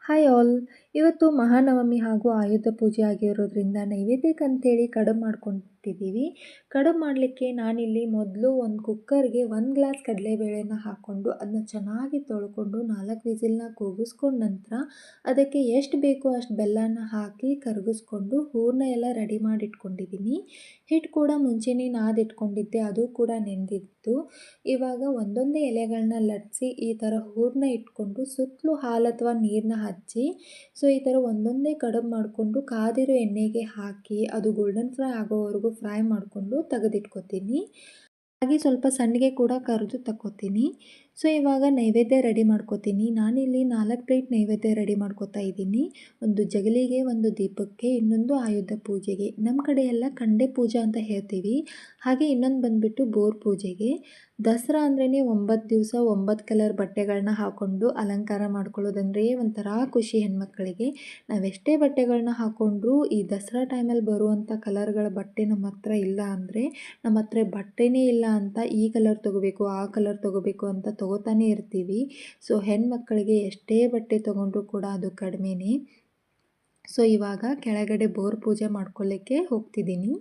Hi all. ಇವತ್ತು ಮಹಾನವಮಿ ಹಾಗೂ ಆಯುಧ ಪೂಜೆ ಆಗಿರೋದ್ರಿಂದ ನೈವೇದ್ಯಕ್ಕಂತೇಳಿ ಕಡುಬು ಮಾಡ್ಕೊತಿದ್ದೀವಿ. ಕಡುಬು ಮಾಡಲಿಕ್ಕೆ ನಾನಿಲ್ಲಿ ಮೊದಲು ಒಂದು ಕುಕ್ಕರ್ಗೆ 1 ಗ್ಲಾಸ್ ಕಡಲೆಬೇಳೆನ ಹಾಕ್ಕೊಂಡು ಅದನ್ನ ಚೆನ್ನಾಗಿ ತೊಳ್ಕೊಂಡು 4 ವಿಸಿಲ್ನ ಕೂಗಿಸ್ಕೊಂಡ ನಂತರ ಅದಕ್ಕೆ ಎಷ್ಟು ಬೇಕೋ ಅಷ್ಟು ಬೆಲ್ಲನ ಹಾಕಿ ಕರಗಿಸ್ಕೊಂಡು ಹೂರಣ ಎಲ್ಲ ರೆಡಿ ಮಾಡಿ ಇಟ್ಕೊಂಡಿದ್ದೀನಿ. ಹಿಟ್ಟು ಕೂಡ ಮುಂಚೆನೇ ನಾದಿಟ್ಕೊಂಡಿದ್ದೆ, ಅದು ಕೂಡ ನೆಂದಿತ್ತು. ಇವಾಗ ಒಂದೊಂದೇ ಎಲೆಗಳನ್ನ ಲಟ್ಟಿಸಿ ಈ ಥರ ಹೂರಣ ಇಟ್ಕೊಂಡು ಸುತ್ತಲೂ ಹಾಲು ಅಥವಾ ನೀರನ್ನ ಹಚ್ಚಿ ಈ ಥರ ಒಂದೊಂದೇ ಕಡುಬು ಮಾಡಿಕೊಂಡು ಕಾದಿರೋ ಎಣ್ಣೆಗೆ ಹಾಕಿ ಅದು ಗೋಲ್ಡನ್ ಫ್ರೈ ಆಗೋವರೆಗೂ ಫ್ರೈ ಮಾಡಿಕೊಂಡು ತೆಗೆದಿಟ್ಕೊತೀನಿ. ಹಾಗೆ ಸ್ವಲ್ಪ ಸಣ್ಣಗೆ ಕೂಡ ಕರಿದು ತಕ್ಕೊತೀನಿ. ಇವಾಗ ನೈವೇದ್ಯ ರೆಡಿ ಮಾಡ್ಕೊತೀನಿ. ನಾನಿಲ್ಲಿ 4 ಪ್ಲೇಟ್ ನೈವೇದ್ಯ ರೆಡಿ ಮಾಡ್ಕೊತಾ ಇದ್ದೀನಿ. ಒಂದು ಜಗಲಿಗೆ, ಒಂದು ದೀಪಕ್ಕೆ, ಇನ್ನೊಂದು ಆಯುಧ ಪೂಜೆಗೆ. ನಮ್ಮ ಕಡೆ ಎಲ್ಲ ಕಂಡೆ ಪೂಜೆ ಅಂತ ಹೇಳ್ತೀವಿ. ಹಾಗೆ ಇನ್ನೊಂದು ಬಂದುಬಿಟ್ಟು ಬೋರ್ ಪೂಜೆಗೆ. ದಸರಾ ಅಂದ್ರೇ 9 ದಿವಸ 9 ಕಲರ್ ಬಟ್ಟೆಗಳನ್ನ ಹಾಕ್ಕೊಂಡು ಅಲಂಕಾರ ಮಾಡ್ಕೊಳ್ಳೋದಂದ್ರೆ ಒಂಥರ ಖುಷಿ ಹೆಣ್ಮಕ್ಳಿಗೆ. ನಾವೆಷ್ಟೇ ಬಟ್ಟೆಗಳನ್ನ ಹಾಕ್ಕೊಂಡ್ರೂ ಈ ದಸರಾ ಟೈಮಲ್ಲಿ ಬರುವಂಥ ಕಲರ್ಗಳ ಬಟ್ಟೆ ನಮ್ಮ ಹತ್ರ ಇಲ್ಲ ಅಂದರೆ ನಮ್ಮ ಹತ್ರ ಬಟ್ಟೆನೇ ಇಲ್ಲ ಅಂತ ಈ ಕಲರ್ ತೊಗೋಬೇಕು, ಆ ಕಲರ್ ತೊಗೋಬೇಕು ಅಂತ ತೊಗೋತಾನೆ ಇರ್ತೀವಿ. ಹೆಣ್ಮಕ್ಳಿಗೆ ಎಷ್ಟೇ ಬಟ್ಟೆ ತೊಗೊಂಡ್ರೂ ಕೂಡ ಅದು ಕಡಿಮೆನೇ. ಇವಾಗ ಕೆಳಗಡೆ ಬೋರ್ ಪೂಜೆ ಮಾಡ್ಕೊಳ್ಳಿಕ್ಕೆ ಹೋಗ್ತಿದ್ದೀನಿ.